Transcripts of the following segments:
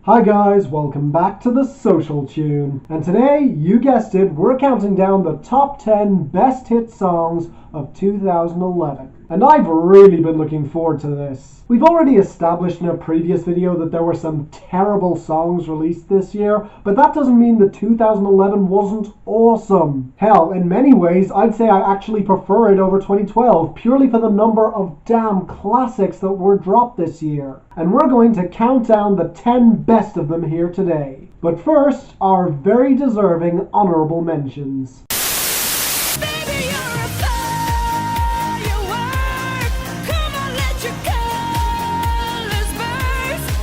Hi guys, welcome back to the Social Tune. And today, you guessed it, we're counting down the top 10 best hit songs of 2011. And I've really been looking forward to this. We've already established in a previous video that there were some terrible songs released this year, but that doesn't mean that 2011 wasn't awesome. Hell, in many ways, I'd say I actually prefer it over 2012, purely for the number of damn classics that were dropped this year. And we're going to count down the 10 best of them here today. But first, our very deserving honorable mentions.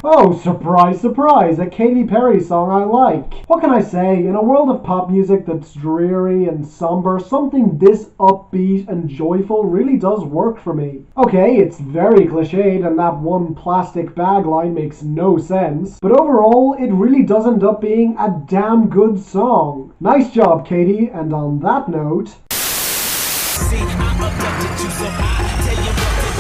Oh, surprise, surprise, a Katy Perry song I like. What can I say? In a world of pop music that's dreary and somber, something this upbeat and joyful really does work for me. Okay, it's very cliched and that one plastic bag line makes no sense, but overall, it really does end up being a damn good song. Nice job, Katy, and on that note... See, I'm abducted you, so I tell you what to do.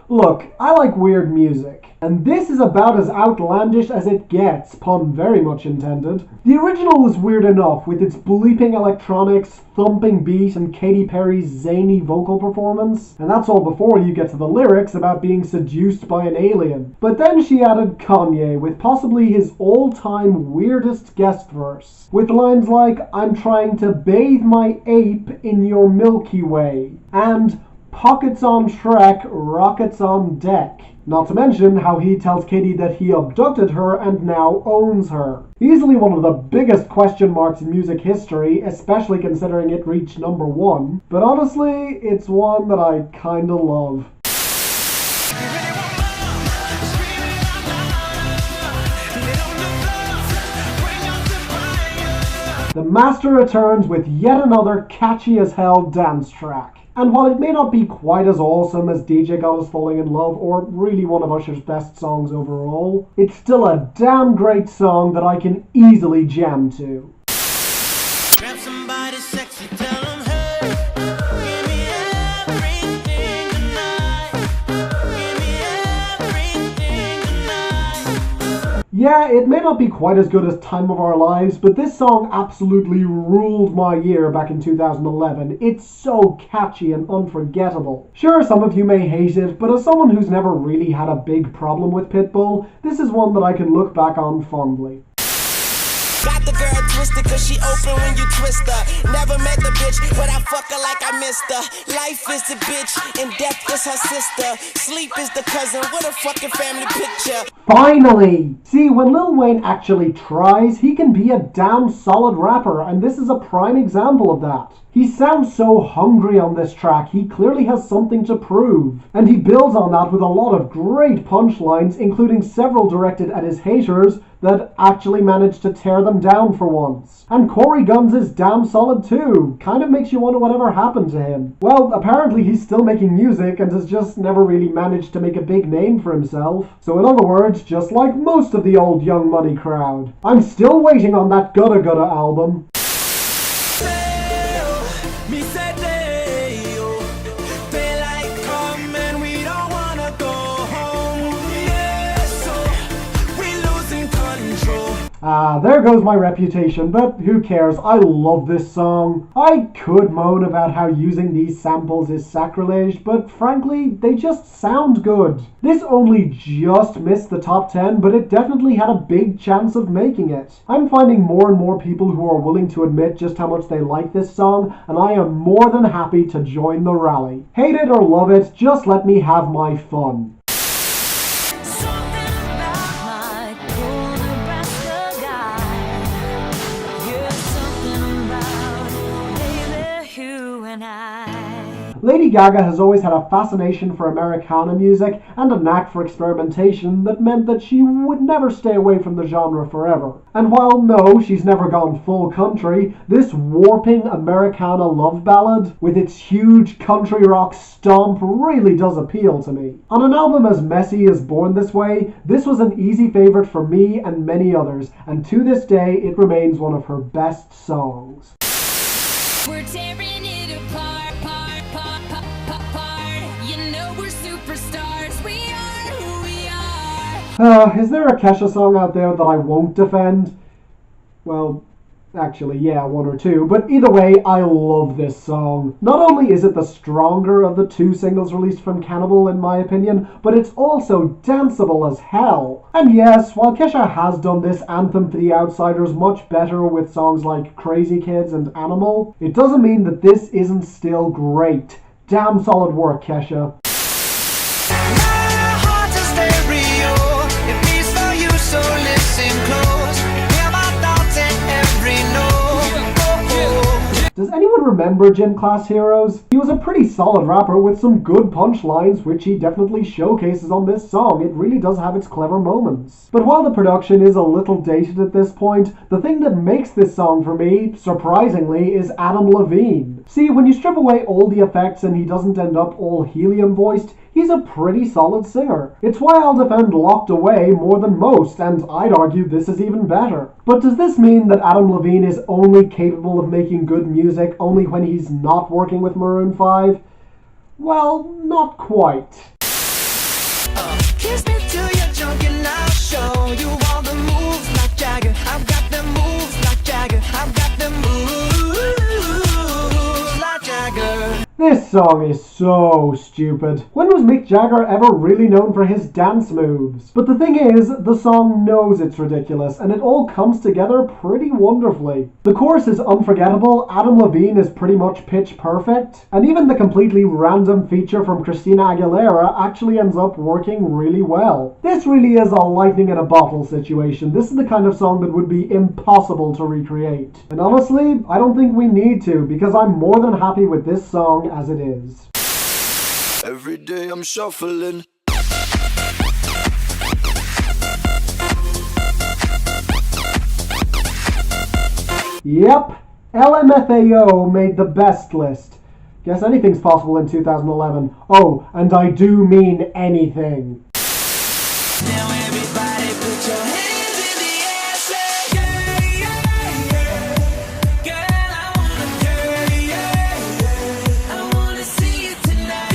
Look, I like weird music, and this is about as outlandish as it gets, pun very much intended. The original was weird enough, with its bleeping electronics, thumping beat, and Katy Perry's zany vocal performance, and that's all before you get to the lyrics about being seduced by an alien. But then she added Kanye with possibly his all-time weirdest guest verse, with lines like, "I'm trying to bathe my ape in your Milky Way," and "Pockets on Shrek, rockets on deck." Not to mention how he tells Katy that he abducted her and now owns her. Easily one of the biggest question marks in music history, especially considering it reached number 1. But honestly, it's one that I kinda love. The master returns with yet another catchy as hell dance track. And while it may not be quite as awesome as DJ Got Us Falling in Love or really one of Usher's best songs overall, it's still a damn great song that I can easily jam to. Grab somebody sexy, tell them, hey, give me everything tonight. Give me everything tonight. Yeah, it may not be quite as good as Time of Our Lives, but this song absolutely ruled my year back in 2011. It's so catchy and unforgettable. Sure, some of you may hate it, but as someone who's never really had a big problem with Pitbull, this is one that I can look back on fondly. Got the girl twisted cause she open when you twist her. Never met the bitch, but I fuck her like I missed her. Life is the bitch, and death is her sister. Sleep is the cousin, what a fucking family picture. Finally! See, when Lil Wayne actually tries, he can be a damn solid rapper, and this is a prime example of that. He sounds so hungry on this track, he clearly has something to prove. And he builds on that with a lot of great punchlines, including several directed at his haters that actually managed to tear them down for once. And Corey Gunz is damn solid too. Kind of makes you wonder whatever happened to him. Well, apparently he's still making music and has just never really managed to make a big name for himself. So in other words, just like most of the old Young Money crowd, I'm still waiting on that Gudda Gudda album. There goes my reputation, but who cares? I love this song. I could moan about how using these samples is sacrilege, but frankly, they just sound good. This only just missed the top 10, but it definitely had a big chance of making it. I'm finding more and more people who are willing to admit just how much they like this song, and I am more than happy to join the rally. Hate it or love it, just let me have my fun. Lady Gaga has always had a fascination for Americana music and a knack for experimentation that meant that she would never stay away from the genre forever. And while no, she's never gone full country, this warping Americana love ballad, with its huge country rock stomp, really does appeal to me. On an album as messy as Born This Way, this was an easy favorite for me and many others, and to this day it remains one of her best songs. We're tearing it apart, superstars. We are who we are. Is there a Kesha song out there that I won't defend? Well, actually, yeah, one or two. But either way, I love this song. Not only is it the stronger of the two singles released from Cannibal, in my opinion, but it's also danceable as hell. And yes, while Kesha has done this anthem for the outsiders much better with songs like Crazy Kids and Animal, it doesn't mean that this isn't still great. Damn solid work, Kesha. Does anyone remember Gym Class Heroes? He was a pretty solid rapper with some good punchlines, which he definitely showcases on this song. It really does have its clever moments. But while the production is a little dated at this point, the thing that makes this song for me, surprisingly, is Adam Levine. See, when you strip away all the effects and he doesn't end up all helium voiced, he's a pretty solid singer. It's why I'll defend Locked Away more than most, and I'd argue this is even better. But does this mean that Adam Levine is only capable of making good music only when he's not working with Maroon 5? Well, not quite. Kiss me till you're drunk and I'll show you all the moves like Jagger. I've got them moves like Jagger. I've got them moves like Jagger. This song is so stupid. When was Mick Jagger ever really known for his dance moves? But the thing is, the song knows it's ridiculous, and it all comes together pretty wonderfully. The chorus is unforgettable, Adam Levine is pretty much pitch perfect, and even the completely random feature from Christina Aguilera actually ends up working really well. This really is a lightning in a bottle situation. This is the kind of song that would be impossible to recreate. And honestly, I don't think we need to, because I'm more than happy with this song as it is. Every day I'm shuffling. Yep, LMFAO made the best list. Guess anything's possible in 2011. Oh, and I do mean anything. Now everybody put your hands in the air, say yeah, yeah, yeah. Girl, I wanna, I wanna see you tonight.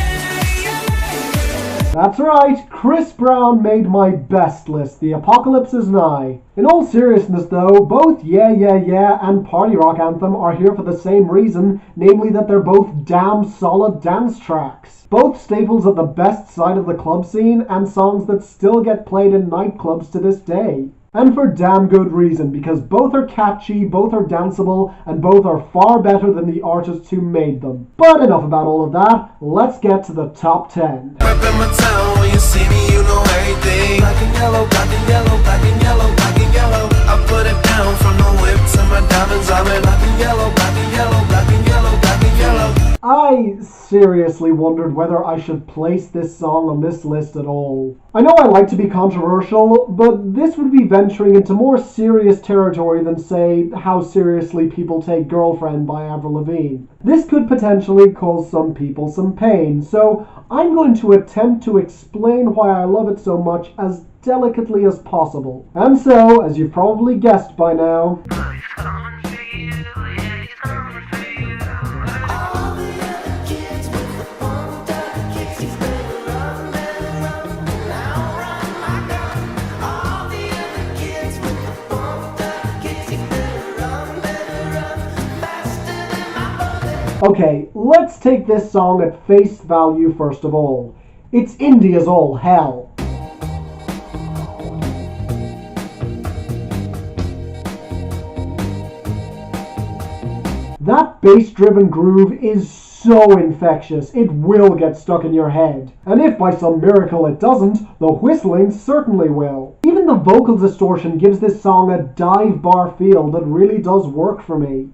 That's right, Chris Brown made my best list. The apocalypse is nigh. In all seriousness though, both Yeah Yeah Yeah and Party Rock Anthem are here for the same reason, namely that they're both damn solid dance tracks. Both staples of the best side of the club scene and songs that still get played in nightclubs to this day. And for damn good reason, because both are catchy, both are danceable, and both are far better than the artists who made them. But enough about all of that, let's get to the top 10. Rep in my town, when you see me, you know everything. Black and yellow, black and yellow, black and yellow, black and yellow. I put it down from the whip to my diamonds. I'm in black and yellow, black and yellow, black and yellow, black and yellow. I seriously wondered whether I should place this song on this list at all. I know I like to be controversial, but this would be venturing into more serious territory than, say, How Seriously People Take Girlfriend by Avril Lavigne. This could potentially cause some people some pain, so I'm going to attempt to explain why I love it so much as delicately as possible. And so, as you've probably guessed by now, okay, let's take this song at face value first of all. It's indie as all hell. That bass-driven groove is so infectious, it will get stuck in your head. And if by some miracle it doesn't, the whistling certainly will. Even the vocal distortion gives this song a dive bar feel that really does work for me.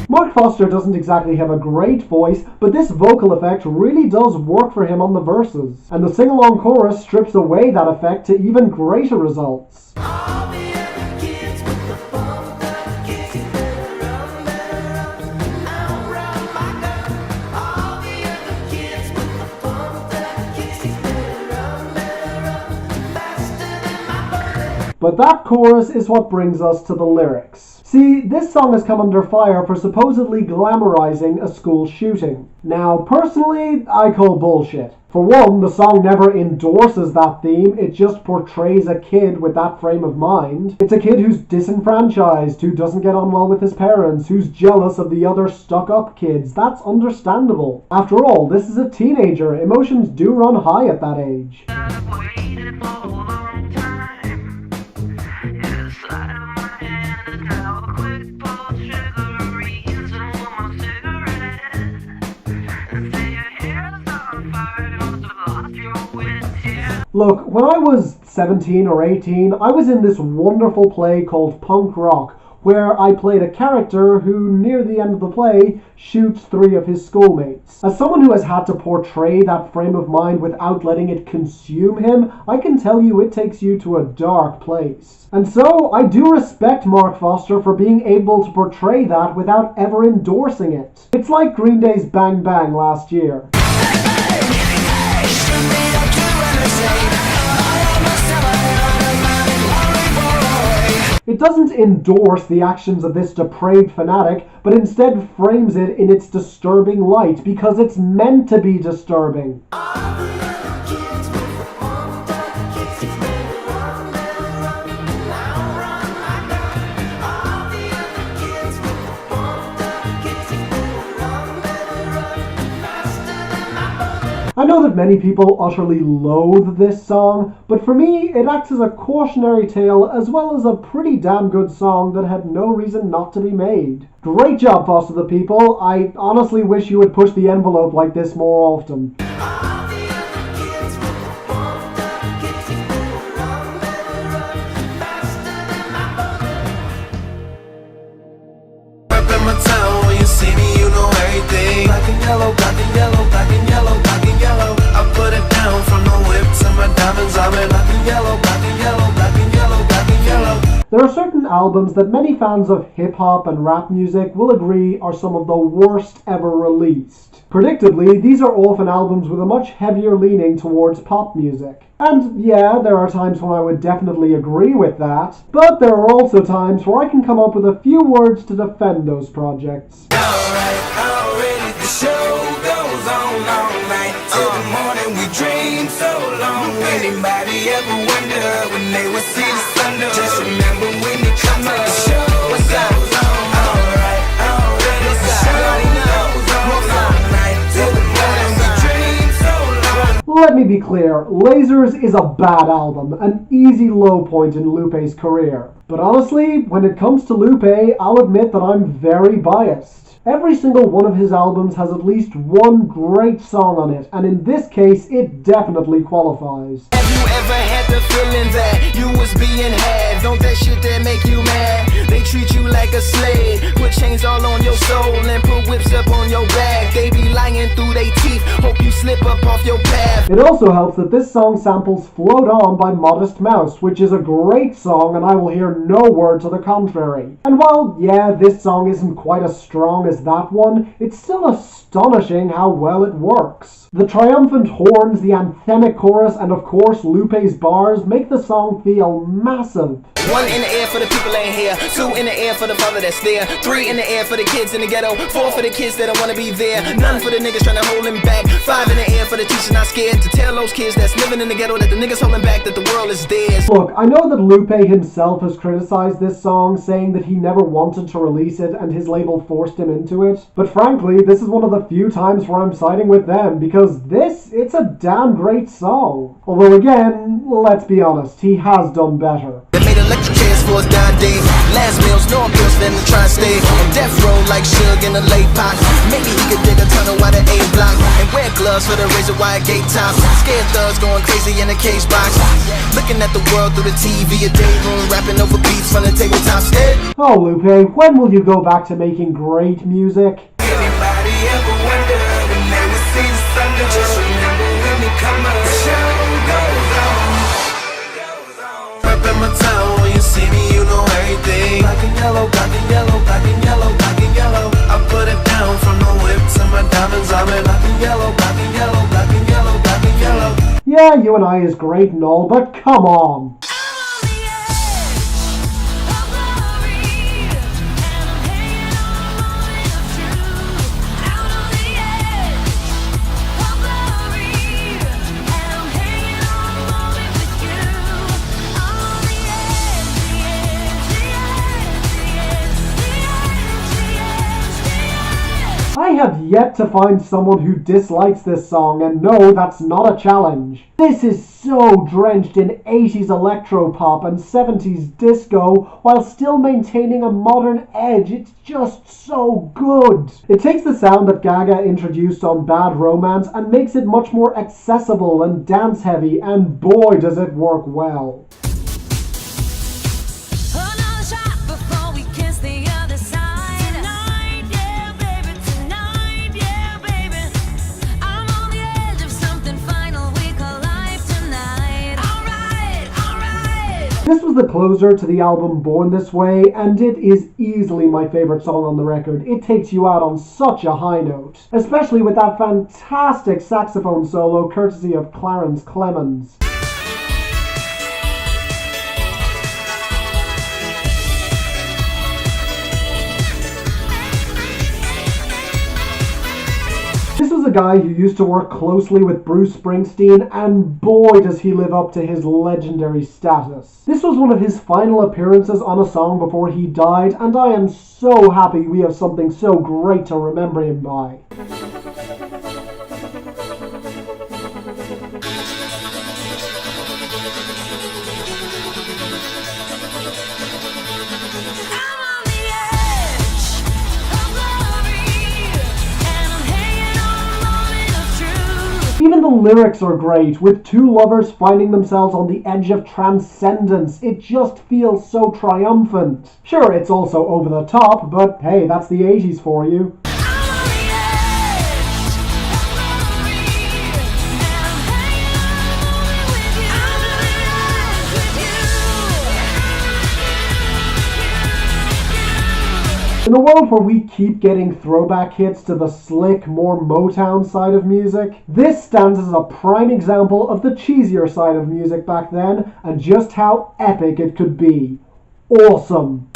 Mark Foster doesn't exactly have a great voice, but this vocal effect really does work for him on the verses. And the sing-along chorus strips away that effect to even greater results. But that chorus is what brings us to the lyrics. See, this song has come under fire for supposedly glamorizing a school shooting. Now, personally, I call bullshit. For one, the song never endorses that theme, it just portrays a kid with that frame of mind. It's a kid who's disenfranchised, who doesn't get on well with his parents, who's jealous of the other stuck-up kids. That's understandable. After all, this is a teenager. Emotions do run high at that age. Look, when I was 17 or 18, I was in this wonderful play called Punk Rock, where I played a character who, near the end of the play, shoots 3 of his schoolmates. As someone who has had to portray that frame of mind without letting it consume him, I can tell you it takes you to a dark place. And so, I do respect Mark Foster for being able to portray that without ever endorsing it. It's like Green Day's Bang Bang last year. It doesn't endorse the actions of this depraved fanatic, but instead frames it in its disturbing light, because it's meant to be disturbing. I know that many people utterly loathe this song, but for me, it acts as a cautionary tale as well as a pretty damn good song that had no reason not to be made. Great job, Foster the People. I honestly wish you would push the envelope like this more often. Black and yellow, black and yellow, black and yellow, black and yellow. I put it down from the whip to my diamonds. I'm in black and yellow, black and yellow, black and yellow, black and yellow. There are certain albums that many fans of hip-hop and rap music will agree are some of the worst ever released. Predictably, these are often albums with a much heavier leaning towards pop music. And yeah, there are times when I would definitely agree with that, but there are also times where I can come up with a few words to defend those projects. Already the show goes on all night till the morning. We dream so long. Anybody ever wonder when they would see the sun? Just remember when you come up, the show goes on. Alright, already the show goes on all night till the morning. We dream so long. Let me be clear, Lasers is a bad album, an easy low point in Lupe's career. But honestly, when it comes to Lupe, I'll admit that I'm very biased. Every single one of his albums has at least one great song on it, and in this case, it definitely qualifies. Have you ever had the feeling that you was being had? Don't that shit that make you mad? They treat you like a slave, put chains all on your soul and put whips up on your back. They be lying through their teeth, hope you slip up off your path. It also helps that this song samples Float On by Modest Mouse, which is a great song and I will hear no word to the contrary. And while, yeah, this song isn't quite as strong as that one, it's still astonishing how well it works. The triumphant horns, the anthemic chorus, and of course Lupe's bars make the song feel massive. 1 in the air for the people ain't here, 2 in the air for the father that's there, 3 in the air for the kids in the ghetto, 4 for the kids that don't wanna be there, none for the niggas trying to hold him back, 5 in the air for the teacher not scared to tell those kids that's living in the ghetto that the niggas holding back, that the world is theirs. Look, I know that Lupe himself has criticized this song, saying that he never wanted to release it and his label forced him into it, but frankly, this is one of the few times where I'm siding with them, because it's a damn great song. Although again, let's be honest, he has done better. They made electric chairs for us down days. Last meals, no appeals for them to try and stay on death row like Suge in a late pot. Maybe he could dig a tunnel while the A block and wear gloves for the razor wire gate top. Scared thugs going crazy in a cage box. Looking at the world through the TV, a day room, rapping over beats from the tabletop stead. Oh, Lupe, when will you go back to making great music? Anybody ever wonder when they would see the sun? Just remember when we come up, the show goes on. Up in my town, when you see me, you know everything. Black and yellow, black and yellow, black and yellow, black and yellow. I put it down from the whip to my diamonds. I'm in black and yellow, black and yellow, black and yellow, black and yellow. Yeah, you and I is great and all, but come on. have yet to find someone who dislikes this song, and no, that's not a challenge. This is so drenched in 80s electropop and 70s disco while still maintaining a modern edge. It's just so good. It takes the sound that Gaga introduced on Bad Romance and makes it much more accessible and dance heavy, and boy does it work well. Another shot before we kiss the other side. Tonight, yeah, baby. Tonight, yeah, baby. I'm on the edge of something final. We collide tonight. Alright, alright. This was the closer to the album Born This Way, and it is easily my favorite song on the record. It takes you out on such a high note, especially with that fantastic saxophone solo courtesy of Clarence Clemons. This was a guy who used to work closely with Bruce Springsteen, and boy does he live up to his legendary status. This was one of his final appearances on a song before he died, and I am so happy we have something so great to remember him by. Even the lyrics are great, with two lovers finding themselves on the edge of transcendence. It just feels so triumphant. Sure, it's also over the top, but hey, that's the 80s for you. In a world where we keep getting throwback hits to the slick, more Motown side of music, this stands as a prime example of the cheesier side of music back then, and just how epic it could be. Awesome.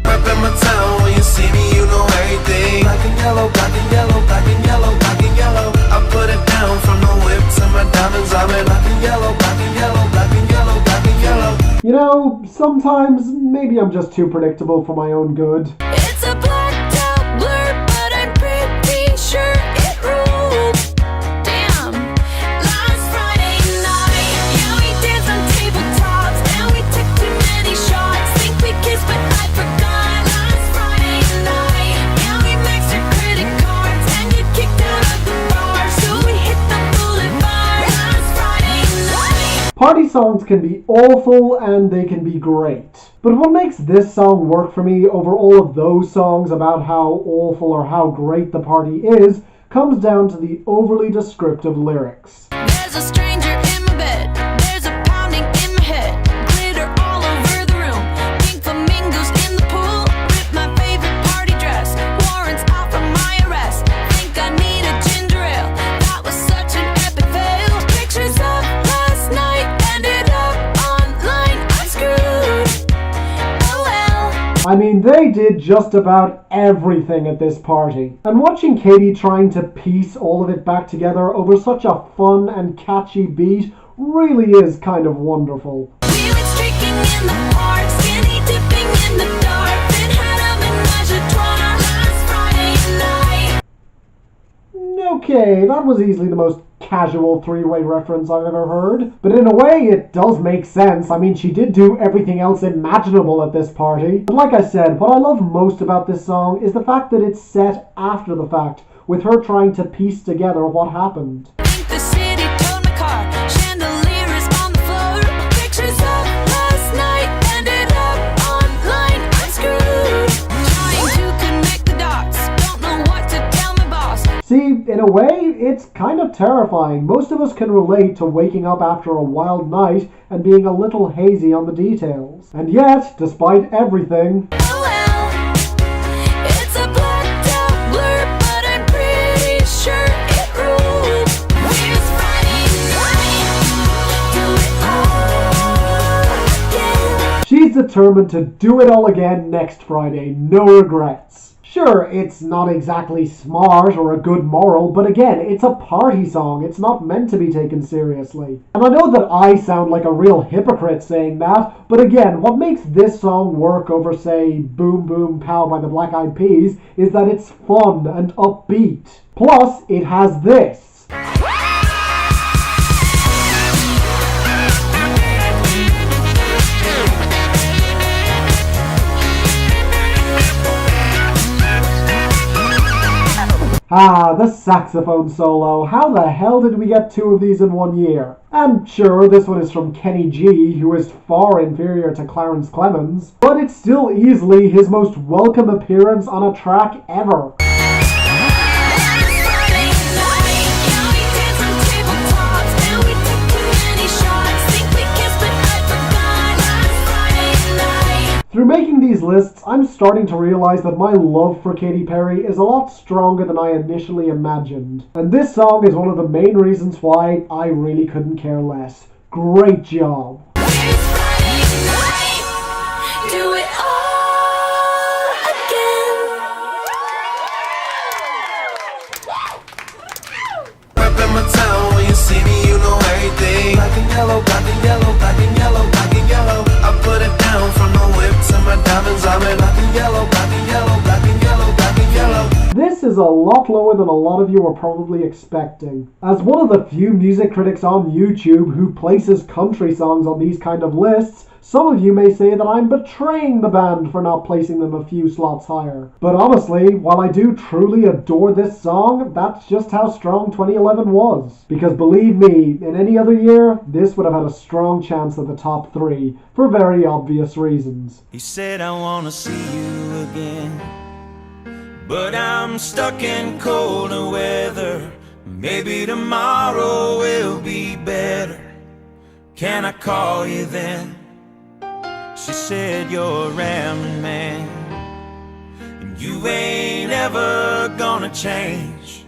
Reppin' my town, when you see me, you know everything. Black and yellow, black and yellow, black and yellow, black and yellow. I put it down from the whip to my diamonds. I'm in black and yellow, black and yellow, black and yellow, black and yellow. You know, sometimes maybe I'm just too predictable for my own good. It's a blacked out blur, but I'm pretty sure it ruled. Damn. Last Friday night, yeah, we danced on tabletops, and we took too many shots. Think we kissed, but I forgot. Last Friday night, yeah, we maxed our credit cards, and you kicked out of the bar, so we hit the boulevard. Last Friday night. Party songs can be awful and they can be great. But what makes this song work for me over all of those songs about how awful or how great the party is comes down to the overly descriptive lyrics. There's a stranger in my bed. There's a pounding in my head. Glitter all over the room. Pink flamingos in the pool. Rip my favorite party dress. Warrants out for my arrest. Think I need a ginger ale. That was such an epic fail. Pictures of last night ended up online. I'm screwed. Oh well. I mean, they did just about everything at this party. And watching Katie trying to piece all of it back together over such a fun and catchy beat really is kind of wonderful. We went streaking in the park, skinny dipping in the dark, then had a menage a trois last Friday night. Okay, that was easily the most casual three-way reference I've ever heard. But in a way, it does make sense. I mean, she did do everything else imaginable at this party. But like I said, what I love most about this song is the fact that it's set after the fact, with her trying to piece together what happened. Think the city towed my car, chandeliers on the floor. Pictures of last night ended up online. I'm screwed. Trying to connect the dots, don't know what to tell my boss. See, in a way, it's kind of terrifying. Most of us can relate to waking up after a wild night and being a little hazy on the details. And yet, despite everything, Oh well, it's a blacked out blur, but I'm pretty sure it ruled. Here's Friday night, do it all again. she's determined to do it all again next Friday. No regrets. Sure, it's not exactly smart or a good moral, but again, it's a party song. It's not meant to be taken seriously. And I know that I sound like a real hypocrite saying that, but again, what makes this song work over, say, Boom Boom Pow by the Black Eyed Peas is that it's fun and upbeat. Plus, it has this. Ah, the saxophone solo. How the hell did we get two of these in 1 year? And sure, this one is from Kenny G, who is far inferior to Clarence Clemons, but it's still easily his most welcome appearance on a track ever. Through making these lists, I'm starting to realize that my love for Katy Perry is a lot stronger than I initially imagined. And this song is one of the main reasons why I really couldn't care less. Great job. Reppin' my town, when you see me, you know everything. Black and yellow, black and yellow, black and yellow, black and yellow. I put it down from the whip to my diamonds. I'm in black and yellow, black and yellow, black and yellow, black and yellow. This is a lot lower than a lot of you are probably expecting. As one of the few music critics on YouTube who places country songs on these kind of lists, some of you may say that I'm betraying the band for not placing them a few slots higher. But honestly, while I do truly adore this song, that's just how strong 2011 was. Because believe me, in any other year, this would have had a strong chance at the top 3, for very obvious reasons. He said, I wanna see you again, but I'm stuck in colder weather. Maybe tomorrow will be better. Can I call you then? She said, you're a rambling man, and you ain't ever gonna change.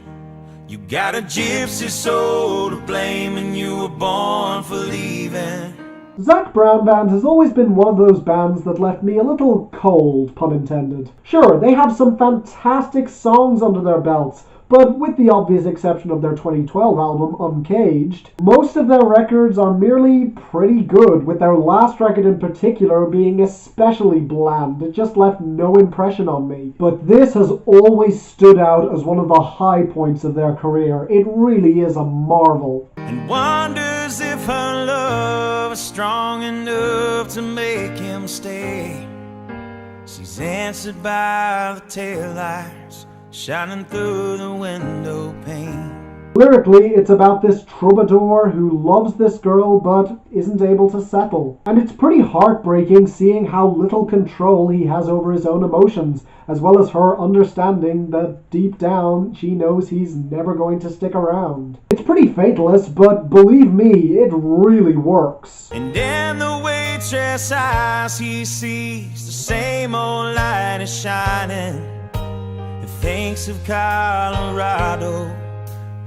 You got a gypsy soul to blame, and you were born for leaving. Zac Brown Band has always been one of those bands that left me a little cold, pun intended. Sure, they have some fantastic songs under their belts, but with the obvious exception of their 2012 album, Uncaged, most of their records are merely pretty good, with their last record in particular being especially bland. It just left no impression on me. But this has always stood out as one of the high points of their career. It really is a marvel. And wonders if her love is strong enough to make him stay. She's answered by the taillights shining through the window pane. Lyrically, it's about this troubadour who loves this girl but isn't able to settle. And it's pretty heartbreaking seeing how little control he has over his own emotions, as well as her understanding that deep down she knows he's never going to stick around. It's pretty fatalist, but believe me, it really works. And in the waitress eyes he sees the same old light is shining. He thinks of Colorado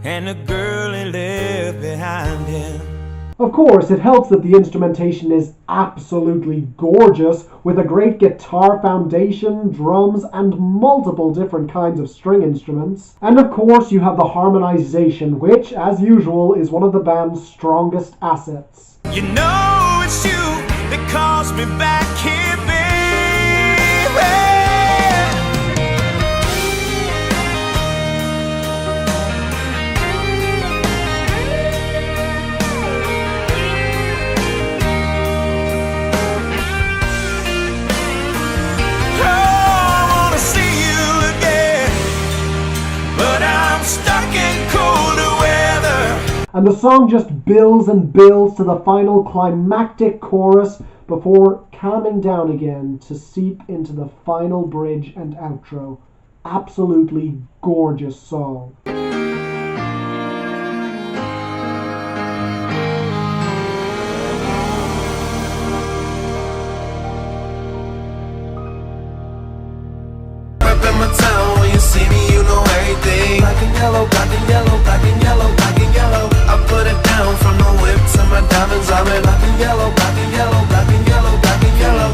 and the girl he left behind him. Of course, it helps that the instrumentation is absolutely gorgeous, with a great guitar foundation, drums, and multiple different kinds of string instruments. And of course, you have the harmonization, which, as usual, is one of the band's strongest assets. You know it's you that calls me back here, baby. And the song just builds and builds to the final climactic chorus before calming down again to seep into the final bridge and outro. Absolutely gorgeous song. Reppin' my town, when you see me, you know everything. Black and yellow, black and yellow, black and yellow, black and yellow. I put it down from the whip to my diamonds. I'm in black and yellow, black and yellow, black and yellow, black and yellow.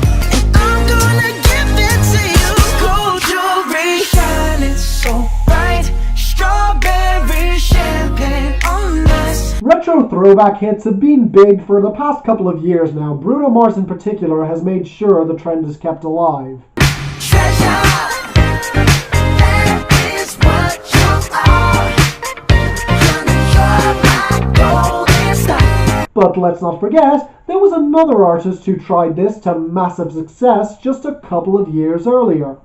I'm gonna give it to you, gold jewelry. throwback hits have been big for the past couple of years now. Bruno Mars in particular has made sure the trend is kept alive. But let's not forget, there was another artist who tried this to massive success just a couple of years earlier.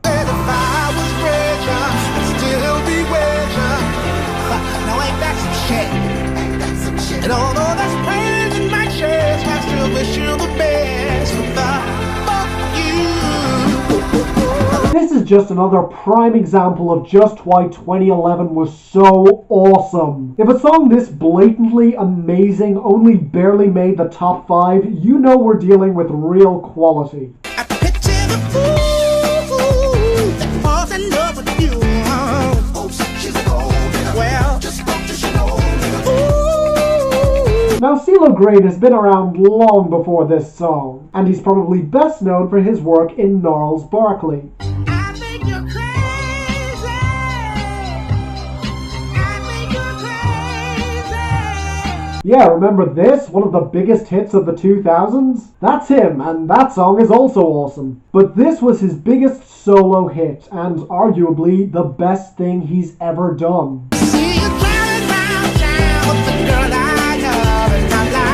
And although that's pain in my chest, I still wish you the best. Fuck you. This is just another prime example of just why 2011 was so awesome. If a song this blatantly amazing only barely made the top 5, you know we're dealing with real quality. I picture the fool that falls in love with you. Oh, she's a gold digger. Well, just don't you know. Now, CeeLo Green has been around long before this song, and he's probably best known for his work in Gnarls Barkley. I think you're crazy. I think you're crazy. Yeah, remember this? One of the biggest hits of the 2000s? That's him, and that song is also awesome. But this was his biggest solo hit, and arguably the best thing he's ever done. See you driving round town with the girl I love, and I like.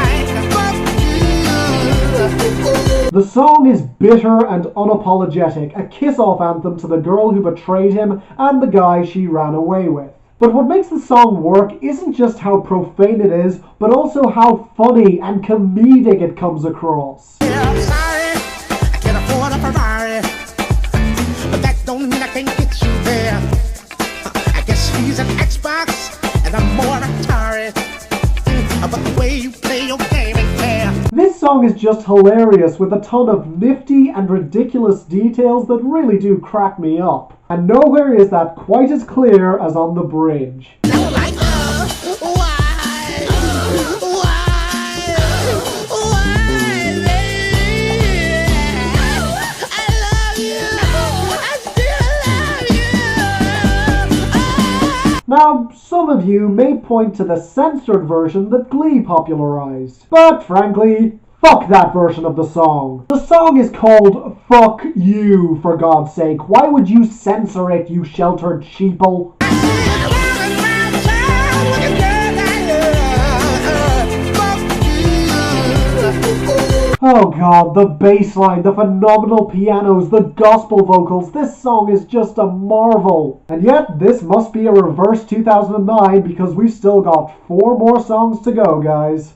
The song is bitter and unapologetic, a kiss-off anthem to the girl who betrayed him and the guy she ran away with. But what makes the song work isn't just how profane it is, but also how funny and comedic it comes across. Yeah, I'm sorry, I can't afford a Ferrari, but that don't mean I can't get you there. I guess he's an Xbox, and I'm more Atari, but the way you play your game ain't fair. This song is just hilarious with a ton of nifty and ridiculous details that really do crack me up. And nowhere is that quite as clear as on the bridge. Like, Now, some of you may point to the censored version that Glee popularized, but frankly, fuck that version of the song. The song is called Fuck You, for God's sake. Why would you censor it, you sheltered sheeple? Oh god, the bass line, the phenomenal pianos, the gospel vocals, this song is just a marvel. And yet, this must be a reverse 2009 because we've still got 4 more songs to go, guys.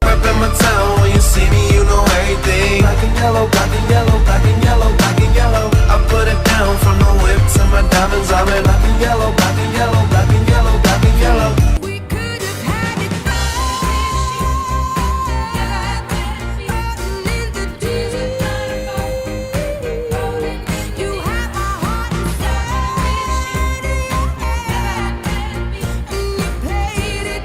Up in my town, when you see me, you know everything. Black and yellow, black and yellow, black and yellow, black and yellow. I put it down from the whip to my diamonds. I'm in black and yellow, black and yellow, black and yellow, black and yellow. We could have had it rotten in the deep. You have my heart inside, and you played it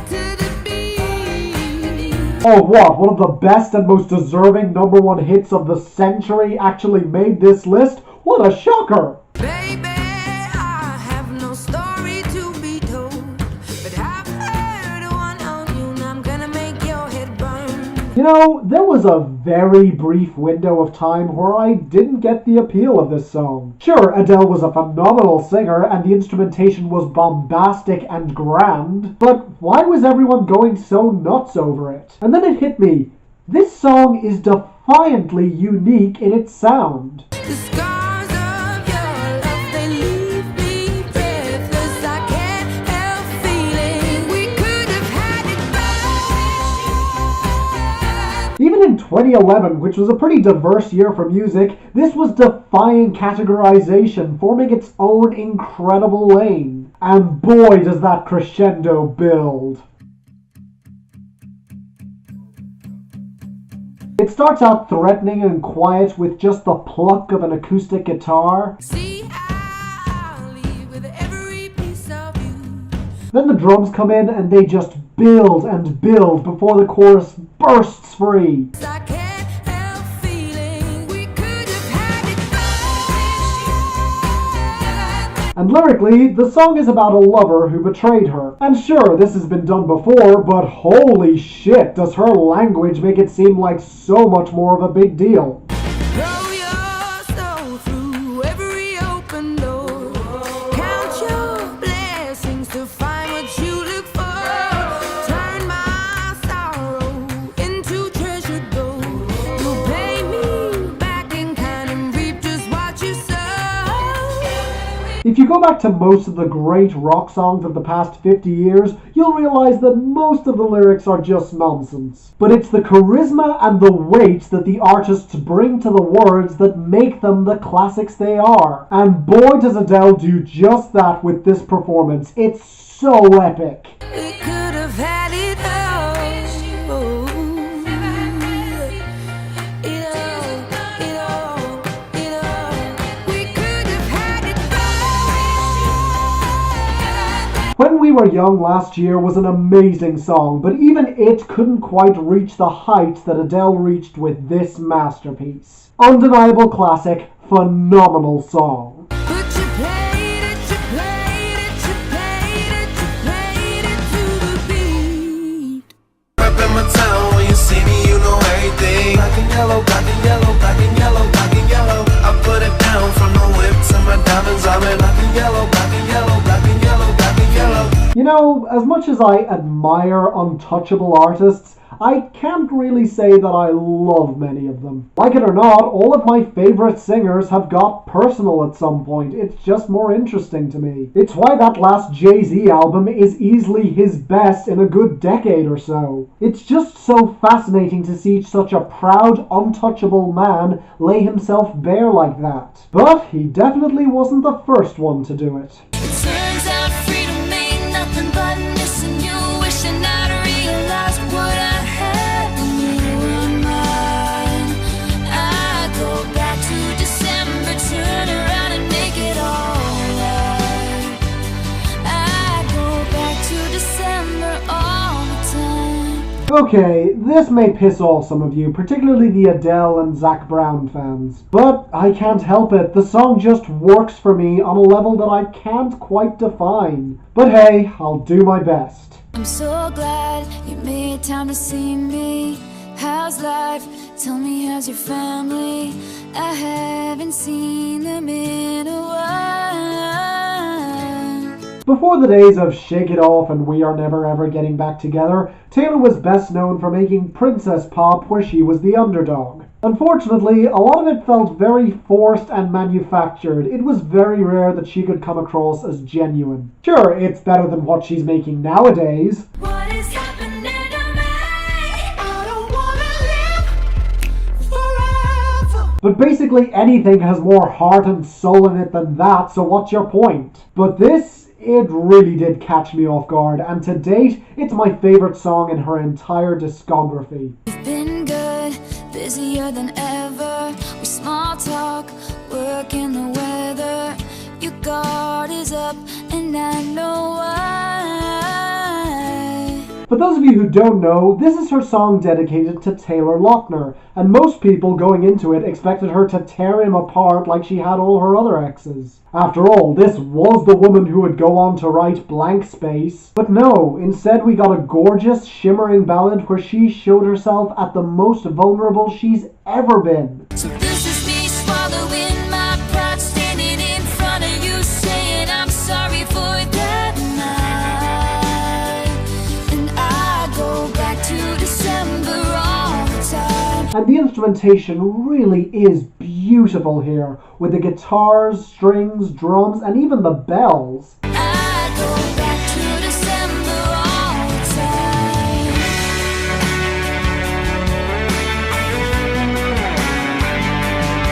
to the beat. Oh what, one of the best and most deserving #1 hits of the century actually made this list? What a shocker! Baby, I have no story to be told, but I've heard one on you, and I'm gonna make your head burn. You know, there was a very brief window of time where I didn't get the appeal of this song. Sure, Adele was a phenomenal singer and the instrumentation was bombastic and grand, but why was everyone going so nuts over it? And then it hit me. This song is defiantly unique in its sound. The scars of your love, they leave me breathless. I can't help feeling we could have had it right. Even in 2011, which was a pretty diverse year for music, this was defying categorization, forming its own incredible lane. And boy does that crescendo build. It starts out threatening and quiet with just the pluck of an acoustic guitar. See, I'll leave with every piece of you. Then the drums come in and they just build and build before the chorus bursts free. I can't help feeling we could have had it right. And lyrically, the song is about a lover who betrayed her. And sure, this has been done before, but holy shit, does her language make it seem like so much more of a big deal. Throw your soul through every open door. Count your blessings to find what you look for. Turn my sorrow into treasured gold. You'll pay me back in kind and reap just what you sow. If you go back to most of the great rock songs of the past 50 years, you'll realize that most of the lyrics are just nonsense. But it's the charisma and the weight that the artists bring to the words that make them the classics they are. And boy does Adele do just that with this performance. It's so epic. We could have had it all. We could have had it all. When We Were Young last year was an amazing song, but even it couldn't quite reach the heights that Adele reached with this masterpiece. Undeniable classic, phenomenal song. But you played it, you played it, you played it, you played it to the beat. Up in my town, when you see me, you know everything. Black and yellow, black and yellow, black and yellow, black and yellow. I put it down from the whip to my diamonds. I'm in black and yellow, black and yellow, black and yellow, black and yellow. You know, as much as I admire untouchable artists, I can't really say that I love many of them. Like it or not, all of my favorite singers have got personal at some point. It's just more interesting to me. It's why that last Jay-Z album is easily his best in a good decade or so. It's just so fascinating to see such a proud, untouchable man lay himself bare like that. But he definitely wasn't the first one to do it. It turns out freedom ain't nothing but missing you. Wishing I'd realized what I had when you were mine. I go back to December, turn around and make it alright. I go back to December all the time. Okay, this may piss off some of you, particularly the Adele and Zac Brown fans, but I can't help it. The song just works for me on a level that I can't quite define. But hey, I'll do my best. I'm so glad you made time to see me. How's life? Tell me, how's your family? I haven't seen them in a while. Before the days of Shake It Off and We Are Never Ever Getting Back Together, Taylor was best known for making princess pop where she was the underdog. Unfortunately, a lot of it felt very forced and manufactured. It was very rare that she could come across as genuine. Sure, it's better than what she's making nowadays, What is happening to me? I don't wanna live forever. but basically anything has more heart and soul in it than that, so what's your point? But this, it really did catch me off guard, and to date, it's my favorite song in her entire discography. We've been good, busier than ever. We small talk, work in the weather. Your guard is up, and I know why. For those of you who don't know, this is her song dedicated to Taylor Lautner, and most people going into it expected her to tear him apart like she had all her other exes. After all, this was the woman who would go on to write Blank Space. But no, instead we got a gorgeous, shimmering ballad where she showed herself at the most vulnerable she's ever been. So this is me swallowing my pride, standing in front of you, saying I'm sorry for that night. And I go back to December all the time. And the instrumentation really is beautiful here, with the guitars, strings, drums, and even the bells. I go back to December all the time.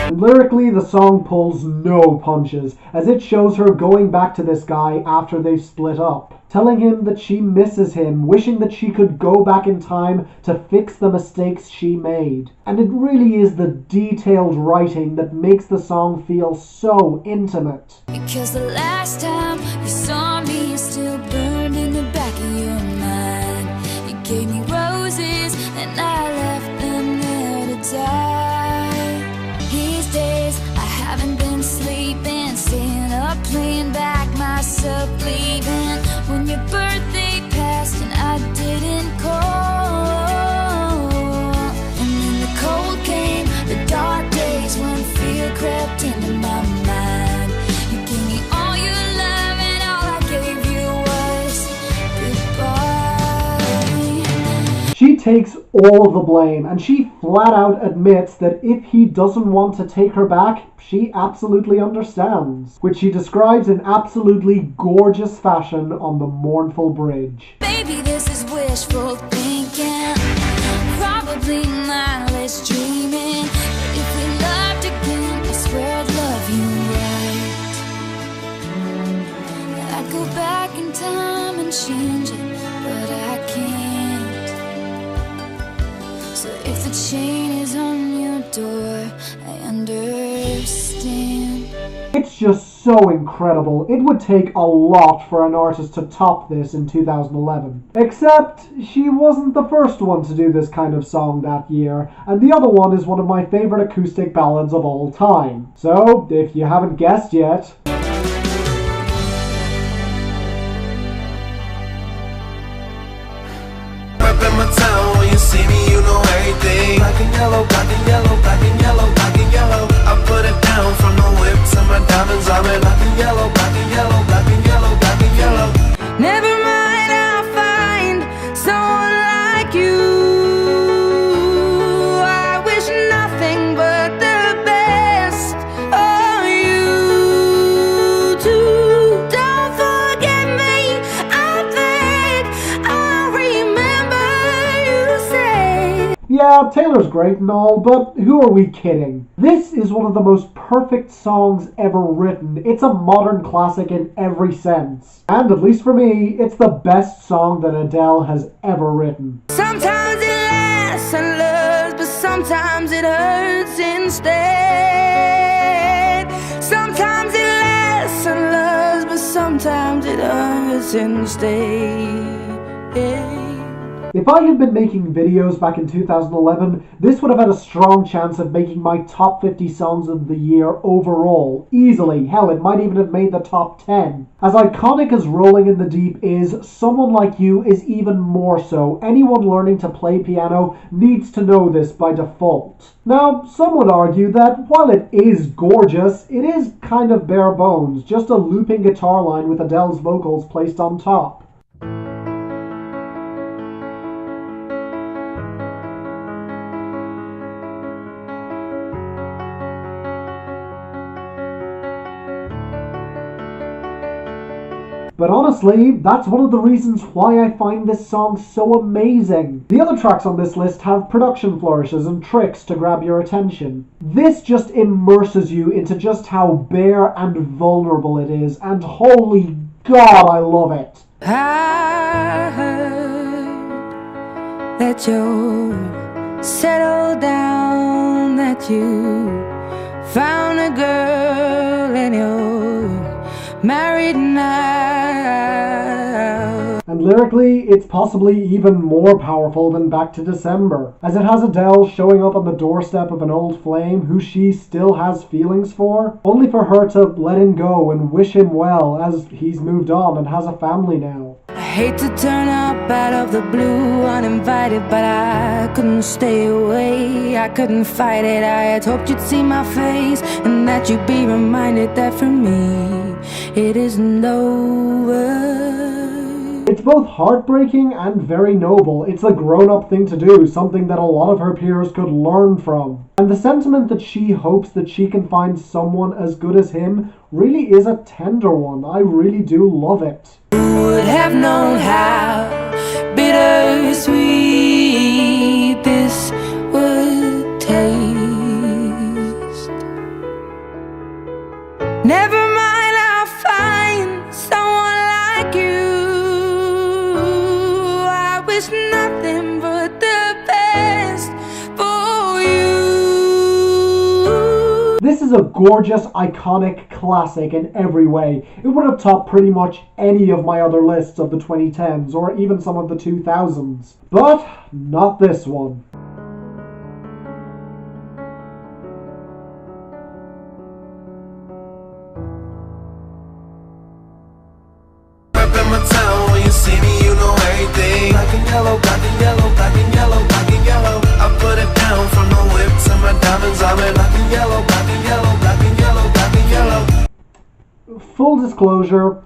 And lyrically, the song pulls no punches, as it shows her going back to this guy after they've split up, telling him that she misses him, wishing that she could go back in time to fix the mistakes she made. And it really is the detailed writing that makes the song feel so intimate. Because the last time you saw me, you still burned in the back of your mind. You gave me roses and I left them there to die. These days I haven't been sleeping, staying up playing back takes all of the blame, and she flat out admits that if he doesn't want to take her back, she absolutely understands, which she describes in absolutely gorgeous fashion on the mournful bridge. Maybe this is wishful thinking, probably mindless dreaming. But if we loved again, I swear I'd love you right. I'd go back in time and change it, but I can't. So if the chain is on your door, I understand. It's just so incredible. It would take a lot for an artist to top this in 2011. Except, she wasn't the first one to do this kind of song that year, and the other one is one of my favorite acoustic ballads of all time. So, if you haven't guessed yet... Rep in my town, when you see me, you know everything. Black and yellow, black and yellow, black and yellow, black and yellow. I put it down from the whip to my diamonds. I'm in black and yellow, black and yellow, black and yellow, black and yellow. Never mind, I'll find someone like you. I wish nothing but the best of you too. Don't forget me, I think I'll remember you say. Yeah, Taylor's great and all, but who are we kidding? This is one of the most perfect songs ever written. It's a modern classic in every sense. And at least for me, it's the best song that Adele has ever written. Sometimes it lasts and loves, but sometimes it hurts instead. Sometimes it lasts and loves, but sometimes it hurts instead. If I had been making videos back in 2011, this would have had a strong chance of making my top 50 songs of the year overall, easily. Hell, it might even have made the top 10. As iconic as Rolling in the Deep is, Someone Like You is even more so. Anyone learning to play piano needs to know this by default. Now, some would argue that while it is gorgeous, it is kind of bare bones, just a looping guitar line with Adele's vocals placed on top. But honestly, that's one of the reasons why I find this song so amazing. The other tracks on this list have production flourishes and tricks to grab your attention. This just immerses you into just how bare and vulnerable it is, and holy God, I love it. I heard that you settled down, that you found a girl and you're married now. And lyrically, it's possibly even more powerful than Back to December, as it has Adele showing up on the doorstep of an old flame who she still has feelings for, only for her to let him go and wish him well as he's moved on and has a family now. I hate to turn up out of the blue uninvited, but I couldn't stay away, I couldn't fight it. I had hoped you'd see my face and that you'd be reminded that for me it isn't over. It's both heartbreaking and very noble. It's a grown-up thing to do, something that a lot of her peers could learn from. And the sentiment that she hopes that she can find someone as good as him really is a tender one. I really do love it. Who would have known how bittersweet this would taste? Never mind, I'll find someone like you. I wish nothing but the best for you. This is a gorgeous, iconic classic in every way. It would have topped pretty much any of my other lists of the 2010s, or even some of the 2000s. But not this one. Rep in my town, when you see me, you know everything. Black and yellow, black and yellow, black and yellow, black and yellow. I put it down from the whip to my diamonds. I'm in black and yellow, black and yellow, black and yellow, black and yellow. Full disclosure,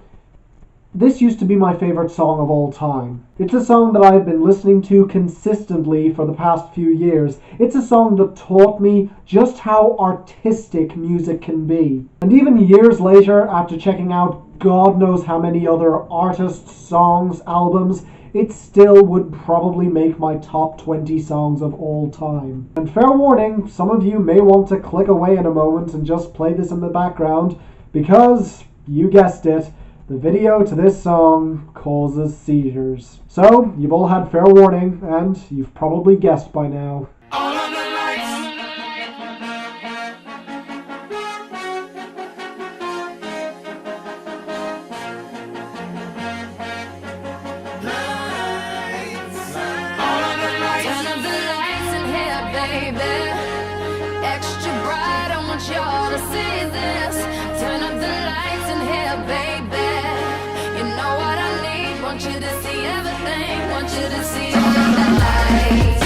This used to be my favorite song of all time. It's a song that I've been listening to consistently for the past few years. It's a song that taught me just how artistic music can be. And even years later, after checking out God knows how many other artists, songs, albums, it still would probably make my top 20 songs of all time. And fair warning, some of you may want to click away in a moment and just play this in the background, because, you guessed it, the video to this song causes seizures. So, you've all had fair warning, and you've probably guessed by now. All of the lights. Turn up the lights in here, baby. Extra bright, I want y'all to see this. Turn up the lights in here, baby. You know what I need. Want you to see everything. Want you to see all of the lights.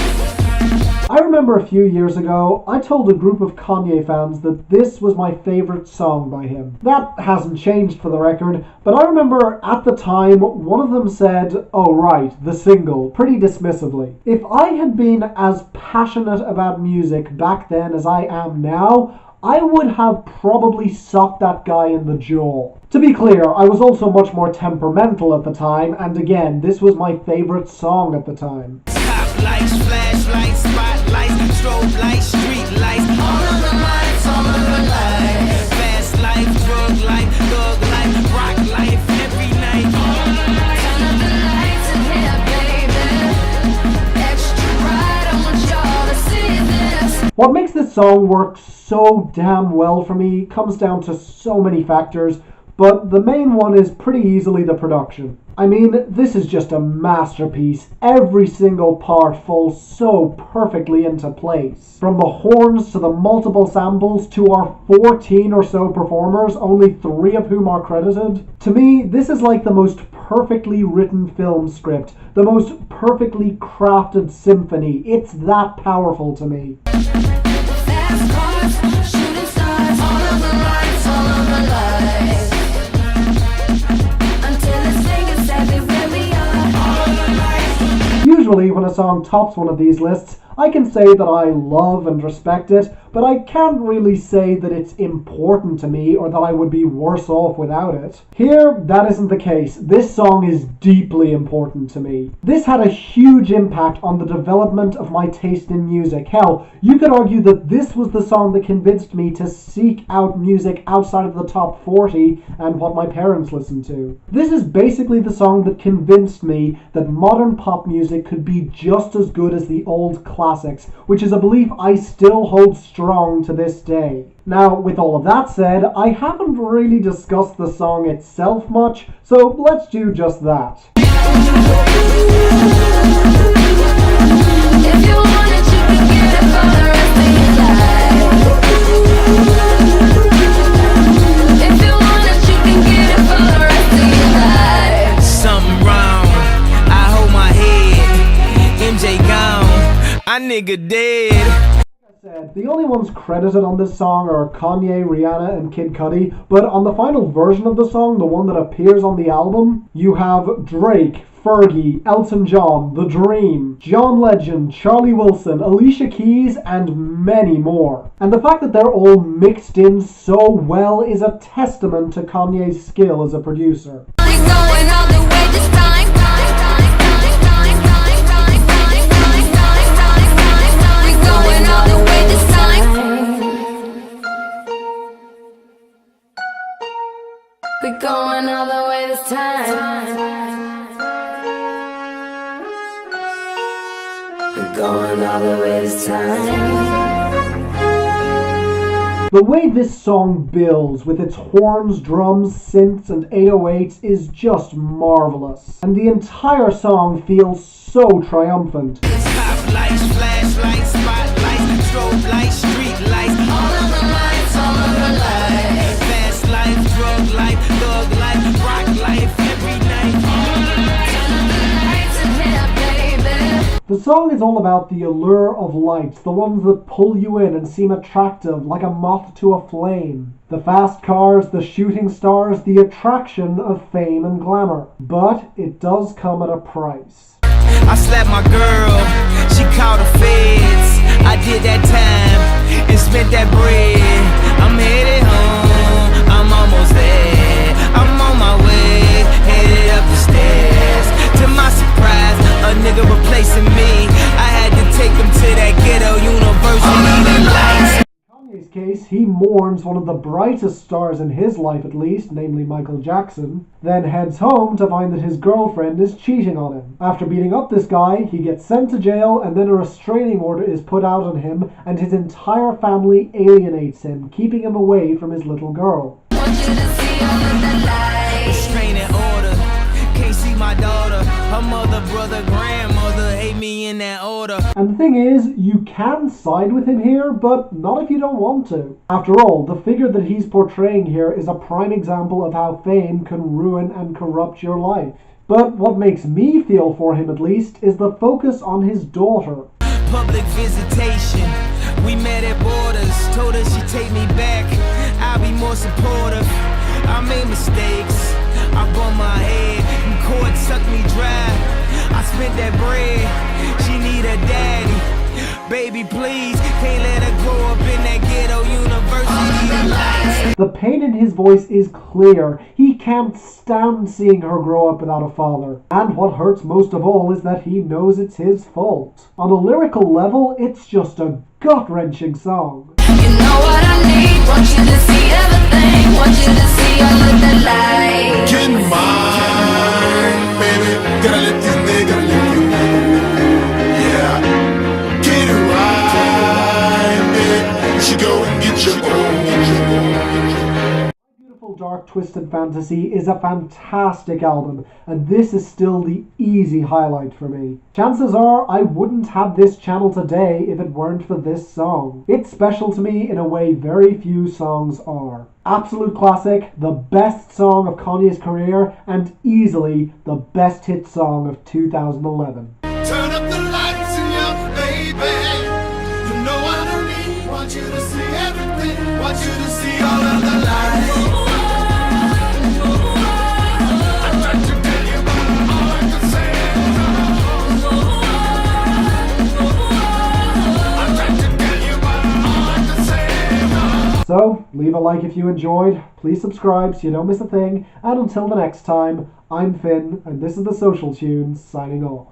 I remember a few years ago, I told a group of Kanye fans that this was my favorite song by him. That hasn't changed for the record, but I remember at the time, one of them said, "Oh right, the single," pretty dismissively. If I had been as passionate about music back then as I am now, I would have probably socked that guy in the jaw. To be clear, I was also much more temperamental at the time, and again, this was my favorite song at the time. Top lights, flashlights, spotlights, strobe lights, street lights. All of the lights, all of the lights. Fast life, drug life, thug life, rock life, every night. Turn up the lights in here, baby. Extra bright, I want y'all to see this. What makes this song work so damn well for me comes down to so many factors, but the main one is pretty easily the production. I mean, this is just a masterpiece. Every single part falls so perfectly into place. From the horns to the multiple samples to our 14 or so performers, only 3 of whom are credited. To me, this is like the most perfectly written film script, the most perfectly crafted symphony. It's that powerful to me. Fast cars, shooting stars, all of the lights, all of the lights. Until it's safe and exactly where we are. All of the lights. Usually when a song tops one of these lists, I can say that I love and respect it, but I can't really say that it's important to me or that I would be worse off without it. Here, that isn't the case. This song is deeply important to me. This had a huge impact on the development of my taste in music. Hell, you could argue that this was the song that convinced me to seek out music outside of the top 40 and what my parents listened to. This is basically the song that convinced me that modern pop music could be just as good as the old classics, which is a belief I still hold strong to this day. Now, with all of that said, I haven't really discussed the song itself much, so let's do just that. If you want it, you can get it for the rest of your life. If you want it, you can get it for the rest of your life. Something wrong, I hold my head. MJ gone, I nigga dead. The only ones credited on this song are Kanye, Rihanna, and Kid Cudi, but on the final version of the song, the one that appears on the album, you have Drake, Fergie, Elton John, The Dream, John Legend, Charlie Wilson, Alicia Keys, and many more. And the fact that they're all mixed in so well is a testament to Kanye's skill as a producer. We going all the way this time. We going all the way this time. We going all the way this time. We going all the way this time. The way this song builds with its horns, drums, synths, and 808s is just marvelous. And the entire song feels so triumphant. Top lights, flashlights, spotlights, strobe lights, street lights. All of the lights, all of the lights. Fast life, drug life, thug life, rock life, every night. Turn up the lights in here, baby. The song is all about the allure of lights, the ones that pull you in and seem attractive like a moth to a flame. The fast cars, the shooting stars, the attraction of fame and glamour. But it does come at a price. I slapped my girl, she called the feds. I did that time and spent that bread. I'm headed home, I'm almost there. I'm on my way, headed up the stairs. To my surprise, a nigga replacing me. I had to take him to that ghetto university lights. In Kanye's case, he mourns one of the brightest stars in his life at least, namely Michael Jackson, then heads home to find that his girlfriend is cheating on him. After beating up this guy, he gets sent to jail and then a restraining order is put out on him and his entire family alienates him, keeping him away from his little girl. Restraining order, can't see my daughter. Her mother, brother, grandmother hate me in that order. And the thing is, you can side with him here, but not if you don't want to. After all, the figure that he's portraying here is a prime example of how fame can ruin and corrupt your life. But what makes me feel for him at least is the focus on his daughter. Public visitation, we met at borders. Told her she'd take me back, I'll be more supportive. I made mistakes, I bumped my head, and court sucked me dry. I spent that bread, she need a daddy. Baby, please, can't let her grow up in that ghetto university. The pain in his voice is clear. He can't stand seeing her grow up without a father. And what hurts most of all is that he knows it's his fault. On a lyrical level, it's just a gut-wrenching song. You know what I need, want you to see everything, want you to see all of the light. Get mine, baby. Gotta let this nigga live you. Yeah. Get it right, baby. You should go and get your own. Beautiful Dark Twisted Fantasy is a fantastic album, and this is still the easy highlight for me. Chances are I wouldn't have this channel today if it weren't for this song. It's special to me in a way very few songs are. Absolute classic, the best song of Kanye's career, and easily the best hit song of 2011. Turn up the lights in your baby. You know what I mean. Want you to see everything. Want you to see all of the lights. So, leave a like if you enjoyed, please subscribe so you don't miss a thing, and until the next time, I'm Finn, and this is The Social Tunes, signing off.